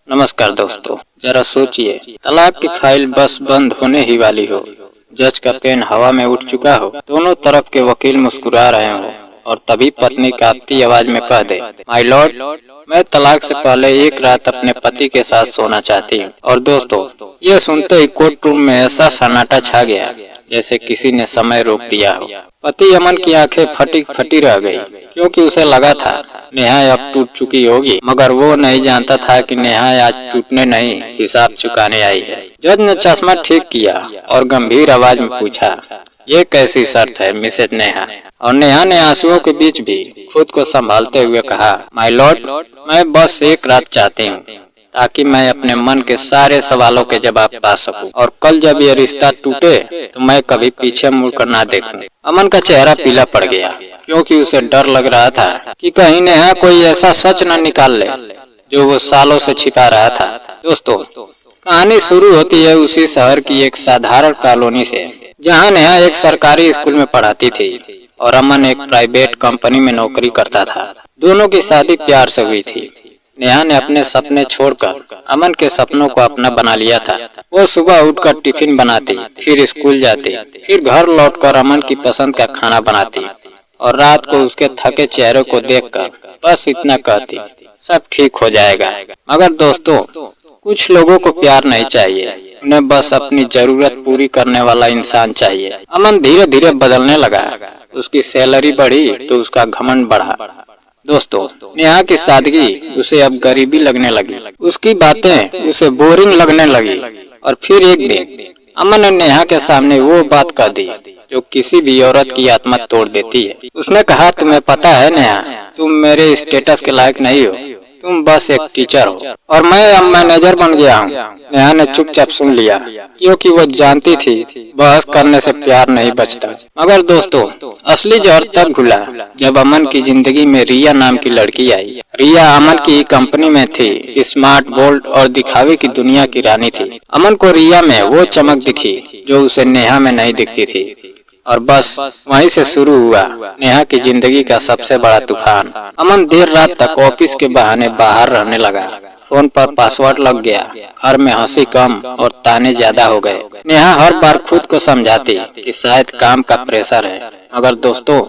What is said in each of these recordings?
नमस्कार दोस्तों, जरा सोचिए, तलाक की फाइल बस बंद होने ही वाली हो, जज का पेन हवा में उठ चुका हो, दोनों तरफ के वकील मुस्कुरा रहे हो और तभी पत्नी कांपती आवाज में कह दे, माय लॉर्ड, मैं तलाक से पहले एक रात अपने पति के साथ सोना चाहती हूँ। और दोस्तों, ये सुनते ही कोर्ट रूम में ऐसा सन्नाटा छा गया जैसे किसी ने समय रोक दिया हो। पति अमन की आंखें फटी फटी रह गई, क्योंकि उसे लगा था नेहा अब टूट चुकी होगी, मगर वो नहीं जानता था कि नेहा आज टूटने नहीं, हिसाब चुकाने आई है। जज ने चश्मा ठीक किया और गंभीर आवाज में पूछा, ये कैसी शर्त है मिसेज नेहा? और नेहा ने आंसुओं के बीच भी खुद को संभालते हुए कहा, माय लॉर्ड, मैं बस एक रात चाहती हूँ ताकि मैं अपने मन के सारे सवालों के जवाब पा सकूं, और कल जब ये रिश्ता टूटे तो मैं कभी पीछे मुड़कर ना देखूं। अमन का चेहरा पीला पड़ गया, क्योंकि उसे डर लग रहा था कि कहीं नेहा कोई ऐसा सच न निकाल ले जो वो सालों से छिपा रहा था। दोस्तों, कहानी शुरू होती है उसी शहर की एक साधारण कॉलोनी से, जहाँ नेहा एक सरकारी स्कूल में पढ़ाती थी और अमन एक प्राइवेट कंपनी में नौकरी करता था। दोनों की शादी प्यार से हुई थी। नेहा ने अपने सपने छोड़कर अमन के सपनों को अपना बना लिया था। वो सुबह उठकर टिफिन बनाती, फिर स्कूल जाती, फिर घर लौटकर अमन की पसंद का खाना बनाती और रात को उसके थके चेहरे को देखकर बस इतना कहती, सब ठीक हो जाएगा। मगर दोस्तों, कुछ लोगों को प्यार नहीं चाहिए, उन्हें बस अपनी जरूरत पूरी करने वाला इंसान चाहिए। अमन धीरे धीरे बदलने लगा। उसकी सैलरी बढ़ी तो उसका घमंड बढ़ा। दोस्तों, नेहा की सादगी उसे अब गरीबी लगने लगी, उसकी बातें उसे बोरिंग लगने लगी। और फिर एक दिन अमन ने नेहा के सामने वो बात कह दी जो किसी भी औरत की आत्मा तोड़ देती है। उसने कहा, तुम्हें पता है नेहा, तुम मेरे स्टेटस के लायक नहीं हो, तुम बस एक टीचर हो और मैं अब मैनेजर बन गया हूँ। नेहा ने चुपचाप सुन लिया, क्योंकि वो जानती थी बहस करने से प्यार नहीं बचता। मगर दोस्तों, असली जहर तब घुला जब अमन की जिंदगी में रिया नाम की लड़की आई। रिया अमन की कंपनी में थी, स्मार्ट, बोल्ड और दिखावे की दुनिया की रानी थी। अमन को रिया में वो चमक दिखी जो उसे नेहा में नहीं दिखती थी, और बस वहीं से शुरू हुआ नेहा की जिंदगी का सबसे बड़ा तूफान। अमन देर रात तक ऑफिस के बहाने बाहर रहने लगा, फोन पर पासवर्ड लग गया, घर में हंसी कम और ताने ज्यादा हो गए। नेहा हर बार खुद को समझाती कि शायद काम का प्रेशर है, मगर दोस्तों,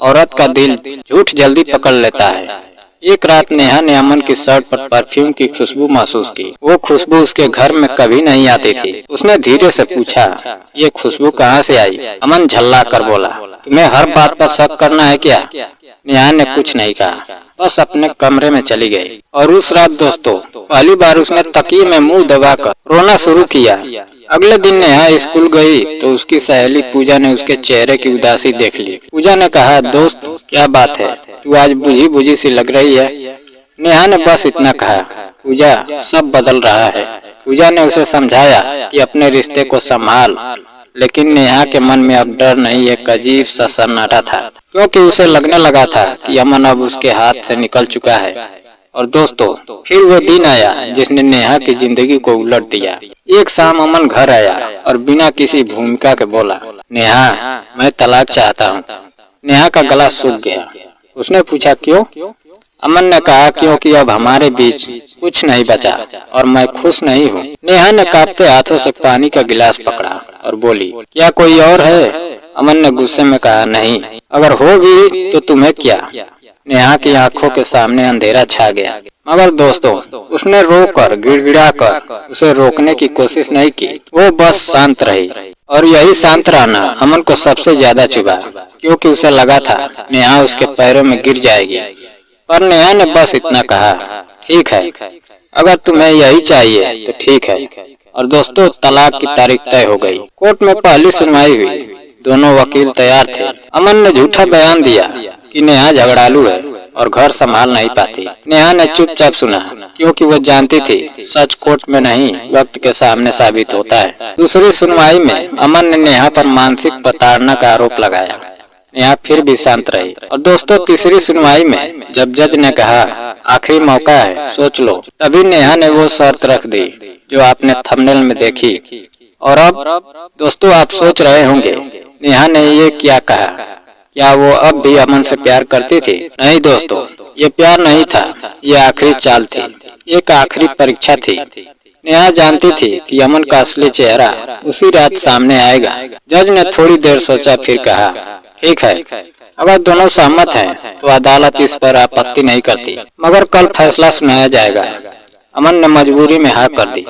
औरत का दिल झूठ जल्दी पकड़ लेता है। एक रात नेहा ने अमन की शर्ट पर परफ्यूम की खुशबू महसूस की। वो खुशबू उसके घर में कभी नहीं आती थी। उसने धीरे से पूछा, ये खुशबू कहाँ से आई? अमन झल्ला कर बोला, तुम्हें हर बात पर शक करना है क्या? नेहा ने कुछ नहीं कहा, बस अपने कमरे में चली गई। और उस रात दोस्तों, पहली बार उसने तकिए में मुंह दबाकर रोना शुरू किया। अगले दिन नेहा स्कूल गई तो उसकी सहेली पूजा ने उसके चेहरे की उदासी देख ली। पूजा ने कहा, दोस्त, क्या बात है, तू आज बुझी बुझी सी लग रही है। नेहा ने बस इतना कहा, पूजा, सब बदल रहा है। पूजा ने उसे समझाया कि अपने रिश्ते को संभाल, लेकिन नेहा के मन में अब डर नहीं, एक अजीब सा सन्नाटा था, क्योंकि उसे लगने लगा था कि अमन अब उसके हाथ से निकल चुका है। और दोस्तों, फिर वो दिन आया जिसने नेहा की जिंदगी को उलट दिया। एक शाम अमन घर आया और बिना किसी भूमिका के बोला, नेहा, मैं तलाक चाहता हूँ। नेहा का गला सूख गया। उसने पूछा, क्यों? अमन ने कहा, क्योंकि अब हमारे बीच कुछ नहीं बचा और मैं खुश नहीं हूँ। नेहा ने कांपते हाथों से पानी का गिलास पकड़ा और बोली, क्या कोई और है? अमन ने गुस्से में कहा, नहीं, अगर हो भी तो तुम्हें क्या? नेहा की आंखों के सामने अंधेरा छा गया। मगर दोस्तों, उसने रोकर गिड़गिड़ाकर उसे रोकने की कोशिश नहीं की। वो बस शांत रही, और यही शांत रहना अमन को सबसे ज्यादा चुभा, क्योंकि उसे लगा था नेहा उसके पैरों में गिर जाएगी। पर नेहा ने बस इतना कहा, ठीक है, अगर तुम्हें यही चाहिए तो ठीक है। और दोस्तों, तलाक की तारीख तय हो गई। कोर्ट में पहली सुनवाई हुई। दोनों वकील तैयार थे। अमन ने झूठा बयान दिया कि नेहा झगड़ालू है और घर संभाल नहीं पाती। नेहा ने चुपचाप सुना, क्योंकि वो जानती थी सच कोर्ट में नहीं, वक्त के सामने साबित होता है। दूसरी सुनवाई में अमन ने नेहा पर मानसिक प्रताड़ना का आरोप लगाया। नेहा फिर भी शांत रही। और दोस्तों, तीसरी सुनवाई में जब जज ने कहा, आखिरी मौका है, सोच लो, तभी नेहा ने वो शर्त रख दी जो आपने थंबनेल में देखी। और अब दोस्तों, आप सोच रहे होंगे, नेहा ने ये क्या कहा? क्या वो अब भी अमन से प्यार करती थी? नहीं दोस्तों, ये प्यार नहीं था, ये आखिरी चाल थी। एक आखिरी परीक्षा थी। नेहा जानती थी कि अमन का असली चेहरा उसी रात सामने आएगा। जज ने थोड़ी देर सोचा, फिर कहा, ठीक है, अगर दोनों सहमत हैं तो अदालत इस पर आपत्ति नहीं करती, मगर कल फैसला सुनाया जाएगा। अमन ने मजबूरी में हाँ कर दी,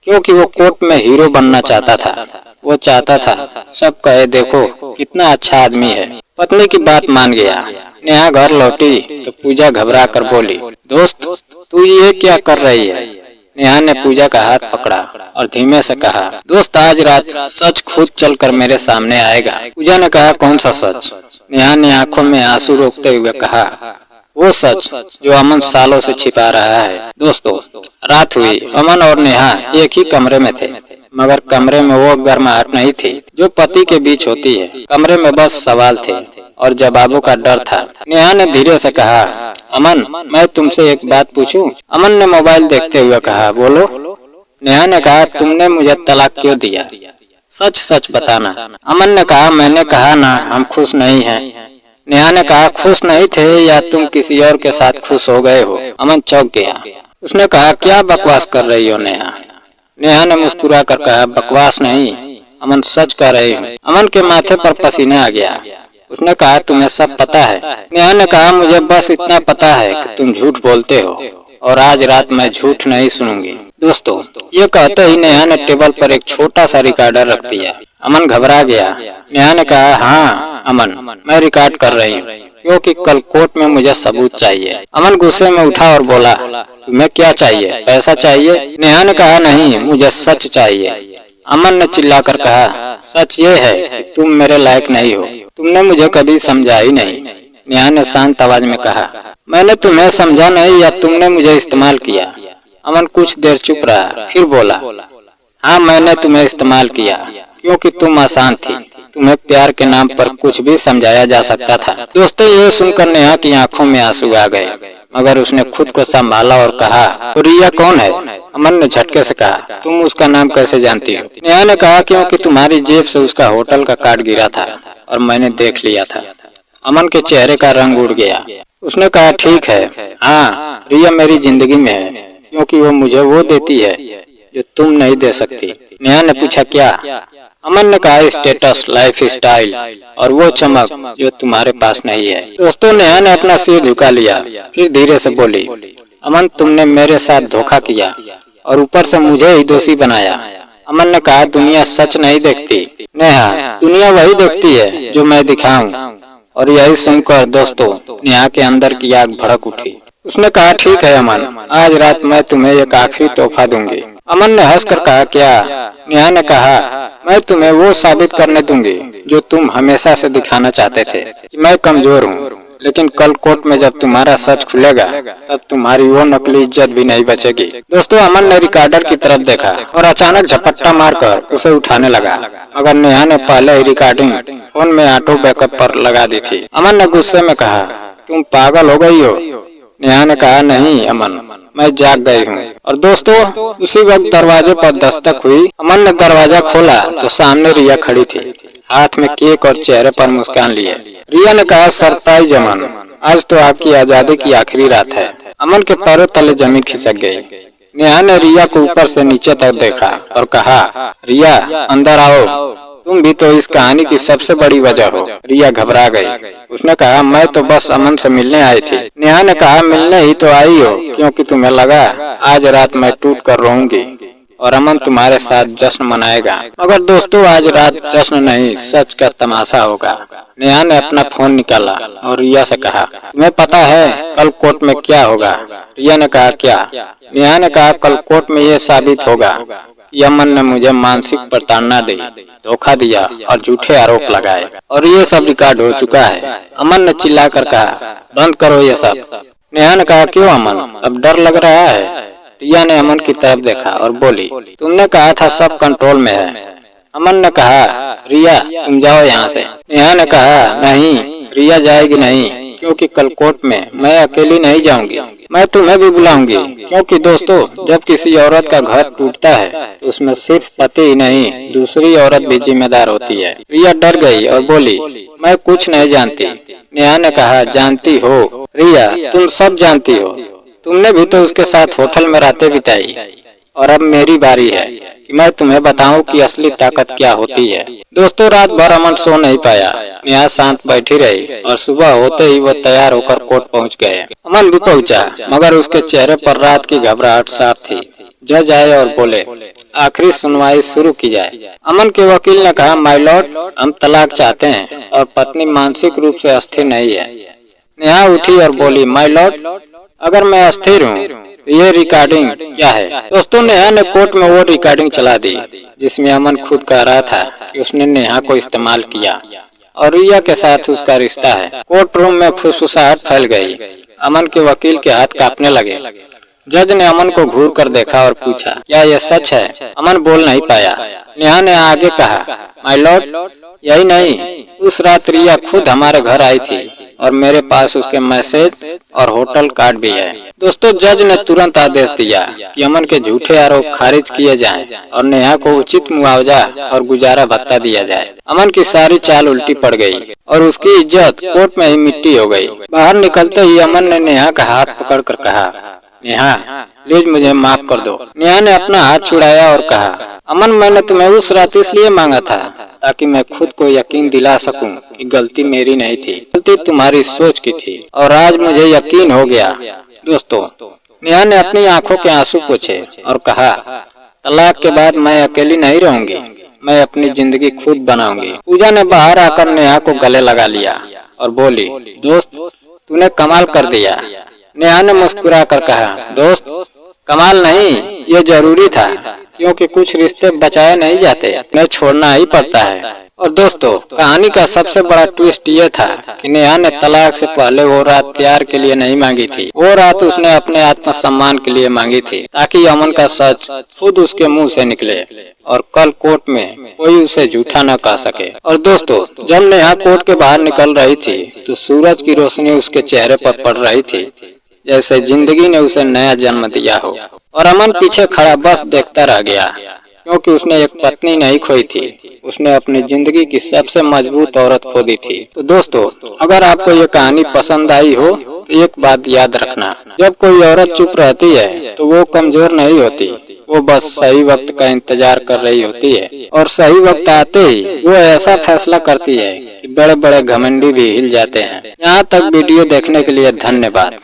क्योंकि वो कोर्ट में हीरो बनना चाहता था। वो चाहता था सब कहे, देखो कितना अच्छा आदमी है। पत्नी की बात मान गया। नेहा घर लौटी तो पूजा घबरा कर बोली, दोस्त तू ये क्या कर रही है? नेहा ने पूजा का हाथ पकड़ा और धीमे से कहा, दोस्त आज रात सच खुद चलकर मेरे सामने आएगा। पूजा ने कहा, कौन सा सच? नेहा ने आंखों में आंसू रोकते हुए कहा, वो सच जो अमन सालों से छिपा रहा है। दोस्तों रात हुई। अमन और नेहा एक ही कमरे में थे, मगर कमरे में वो गर्माहट नहीं थी जो पति के बीच होती है। कमरे में बस सवाल थे और जवाबों का डर था। नेहा ने धीरे से कहा, अमन मैं तुमसे एक बात पूछूं? अमन ने मोबाइल देखते हुए कहा, बोलो। नेहा ने कहा, तुमने मुझे तलाक क्यों दिया? सच सच बताना। अमन ने कहा, मैंने कहा ना हम खुश नहीं हैं। नेहा ने कहा, खुश नहीं थे या तुम किसी और के साथ खुश हो गए हो? अमन चौंक गया। उसने कहा, क्या बकवास कर रही हो नेहा? नेहा ने मुस्कुरा कर कहा, बकवास नहीं अमन, सच कह रही हूँ। अमन के माथे पर पसीना आ गया। उसने कहा, तुम्हें सब पता है? नेहा ने कहा, मुझे बस इतना पता है कि तुम झूठ बोलते हो और आज रात मैं झूठ नहीं सुनूंगी। दोस्तों ये कहते ही नेहा ने टेबल पर एक छोटा सा रिकॉर्डर रख दिया। अमन घबरा गया। नेहा ने कहा, हाँ अमन मैं रिकॉर्ड कर रही हूँ, क्योंकि कल कोर्ट में मुझे सबूत चाहिए। अमन गुस्से में उठा और बोला, तुम्हें क्या चाहिए? पैसा चाहिए? नेहा ने कहा, नहीं मुझे सच चाहिए। अमन ने चिल्लाकर कहा, सच ये है कि तुम मेरे लायक नहीं हो, तुमने मुझे कभी समझा ही नहीं। नेहा ने शांत आवाज में कहा, मैंने तुम्हें समझा नहीं या तुमने मुझे इस्तेमाल किया? अमन कुछ देर चुप रहा, फिर बोला, हाँ मैंने तुम्हें इस्तेमाल किया, क्योंकि तुम आसान थी। तुम्हें प्यार के नाम पर कुछ भी समझाया जा सकता था। दोस्तों ये सुनकर नेहा की आंखों में आंसू आ गए, मगर उसने खुद को संभाला और कहा, तो रिया कौन है? अमन ने झटके से कहा, तुम उसका नाम कैसे जानती हो? नेहा ने कहा, क्योंकि तुम्हारी जेब से उसका होटल का कार्ड गिरा था और मैंने देख लिया था। अमन के चेहरे का रंग उड़ गया। उसने कहा, ठीक है, हाँ रिया मेरी जिंदगी में है, क्योंकि वो मुझे वो देती है जो तुम नहीं दे सकती। नेहा ने पूछा, क्या? अमन ने कहा, स्टेटस, लाइफ स्टाइल और वो चमक जो तुम्हारे पास नहीं है। दोस्तों नेहा ने अपना सिर झुका लिया, फिर धीरे से बोली, अमन तुमने मेरे साथ धोखा किया और ऊपर से मुझे ही दोषी बनाया। अमन ने कहा, दुनिया सच नहीं देखती नेहा, दुनिया वही देखती है जो मैं दिखाऊं। और यही सुनकर दोस्तों नेहा के अंदर की आग भड़क उठी। उसने कहा, ठीक है अमन, आज रात मैं तुम्हें एक आखिरी तोहफा दूंगी। अमन ने हंसकर कहा, क्या? नेहा ने कहा, मैं तुम्हें वो साबित करने दूंगी जो तुम हमेशा से दिखाना चाहते थे, कि मैं कमजोर हूँ। लेकिन कल कोर्ट में जब तुम्हारा सच खुलेगा तब तुम्हारी वो नकली इज्जत भी नहीं बचेगी। दोस्तों अमन ने रिकॉर्डर की तरफ देखा और अचानक झपट्टा मारकर उसे उठाने लगा, मगर नेहा ने पहले ही रिकॉर्डिंग फोन में ऑटो बैकअप पर लगा दी थी। अमन ने गुस्से में कहा, तुम पागल हो गई हो? नेहा ने कहा, नहीं अमन, मैं जाग गई हूँ। और दोस्तों उसी वक्त दरवाजे पर दस्तक हुई। अमन ने दरवाजा खोला तो सामने रिया खड़ी थी, हाथ में केक और चेहरे पर मुस्कान लिए। रिया ने कहा, सरप्राइज अमन, आज तो आपकी आजादी की आखिरी रात है। अमन के पैरों तले जमीन खिसक गई। नेहा ने रिया को ऊपर से नीचे तक देखा और कहा, रिया अंदर आओ, तुम भी तो इस कहानी की सबसे बड़ी वजह हो। रिया घबरा गई। उसने कहा, मैं तो बस अमन से मिलने आई थी। नेहा ने कहा, मिलने ही तो आई हो क्योंकि तुम्हें लगा आज रात मैं टूट कर रोऊंगी और अमन तुम्हारे साथ जश्न मनाएगा। मगर दोस्तों आज रात जश्न नहीं, सच का तमाशा होगा। नेहा ने अपना फोन निकाला और रिया से कहा, तुम्हें पता है कल कोर्ट में क्या होगा? रिया ने कहा, क्या? नेहा ने कहा, कल कोर्ट में ये साबित होगा कि अमन ने मुझे मानसिक प्रताड़ना दी, धोखा दिया और झूठे आरोप लगाए, और ये सब रिकॉर्ड हो चुका है। अमन ने चिल्लाकर कहा, बंद करो ये सब। नेहा ने कहा, क्यों अमन, अब डर लग रहा है? रिया ने अमन की तरफ देखा और बोली, तुमने कहा था सब कंट्रोल में है। अमन ने कहा, रिया तुम जाओ यहाँ से। नेहा ने कहा, नहीं रिया जाएगी नहीं, क्योंकि कल कोर्ट में मैं अकेली नहीं जाऊंगी, मैं तुम्हें भी बुलाऊंगी। क्योंकि दोस्तों जब किसी औरत का घर टूटता है तो उसमें सिर्फ पति ही नहीं दूसरी औरत भी जिम्मेदार होती है। रिया डर गई और बोली, मैं कुछ नहीं जानती। नेहा ने कहा, जानती हो रिया, तुम सब जानती हो, तुमने भी तो उसके साथ होटल में रातें बिताई और अब मेरी बारी है कि मैं तुम्हें बताऊं कि असली ताकत क्या होती है। दोस्तों, रात भर अमन सो नहीं पाया। नेहा शांत बैठी रही और सुबह होते ही वो तैयार होकर कोर्ट पहुंच गए। अमन भी पहुंचा, मगर उसके चेहरे पर रात की घबराहट साफ थी। जज आए और बोले, आखिरी सुनवाई शुरू की जाए। अमन के वकील ने कहा, माय लॉर्ड, हम तलाक चाहते हैं और पत्नी मानसिक रूप से अस्थिर नहीं है। नेहा उठी और बोली, माय लॉर्ड, अगर मैं अस्थिर हूँ तो ये रिकॉर्डिंग क्या है? दोस्तों, नेहा ने कोर्ट में वो रिकॉर्डिंग चला दी जिसमें अमन खुद कह रहा था कि उसने नेहा को इस्तेमाल किया और रिया के साथ उसका रिश्ता है। कोर्ट रूम में फुसफुसाहट फैल गई। अमन के वकील के हाथ कांपने लगे। जज ने अमन को घूर कर देखा और पूछा, क्या यह सच है? अमन बोल नहीं पाया। नेहा ने आगे कहा, माय लॉर्ड, यही नहीं, उस रात रिया खुद हमारे घर आई थी और मेरे पास उसके मैसेज और होटल कार्ड भी है। दोस्तों, जज ने तुरंत आदेश दिया कि अमन के झूठे आरोप खारिज किए जाएं और नेहा को उचित मुआवजा और गुजारा भत्ता दिया जाए। अमन की सारी चाल उल्टी पड़ गई और उसकी इज्जत कोर्ट में ही मिट्टी हो गई। बाहर निकलते ही अमन ने नेहा का हाथ पकड़कर कहा, नेहा, प्लीज मुझे माफ कर दो। नेहा ने अपना हाथ छुड़ाया और कहा, अमन, मैंने तुम्हें उस रात इसलिए मांगा था ताकि मैं खुद को यकीन दिला सकूं कि गलती मेरी नहीं थी, गलती तुम्हारी सोच की थी और आज मुझे यकीन हो गया। दोस्तों, नेहा ने अपनी आंखों के आंसू पोंछे और कहा, तलाक के बाद मैं अकेली नहीं रहूंगी, मैं अपनी जिंदगी खुद बनाऊंगी। पूजा ने बाहर आकर नेहा को गले लगा लिया और बोली, दोस्त, तूने कमाल कर दिया। नेहा ने मुस्कुरा कर कहा, दोस्त, कमाल नहीं, ये जरूरी था, क्योंकि कुछ रिश्ते बचाए नहीं जाते, उन्हें छोड़ना ही पड़ता है। और दोस्तों, कहानी का सबसे बड़ा ट्विस्ट ये था कि नेहा ने तलाक से पहले वो रात प्यार के लिए नहीं मांगी थी। वो रात उसने अपने आत्मसम्मान के लिए मांगी थी, ताकि अमन का सच खुद उसके मुंह से निकले और कल कोर्ट में कोई उसे झूठा न कह सके। और दोस्तों, जब नेहा कोर्ट के बाहर निकल रही थी तो सूरज की रोशनी उसके चेहरे पर पड़ रही थी, जैसे जिंदगी ने उसे नया जन्म दिया हो। और अमन पीछे खड़ा बस देखता रह गया, क्योंकि उसने एक पत्नी नहीं खोई थी, उसने अपनी जिंदगी की सबसे मजबूत औरत खो दी थी। तो दोस्तों, अगर आपको ये कहानी पसंद आई हो तो एक बात याद रखना, जब कोई औरत चुप रहती है तो वो कमजोर नहीं होती, वो बस सही वक्त का इंतजार कर रही होती है और सही वक्त आते ही वो ऐसा फैसला करती है कि बड़े बड़े घमंडी भी हिल जाते हैं। यहाँ तक वीडियो देखने के लिए धन्यवाद।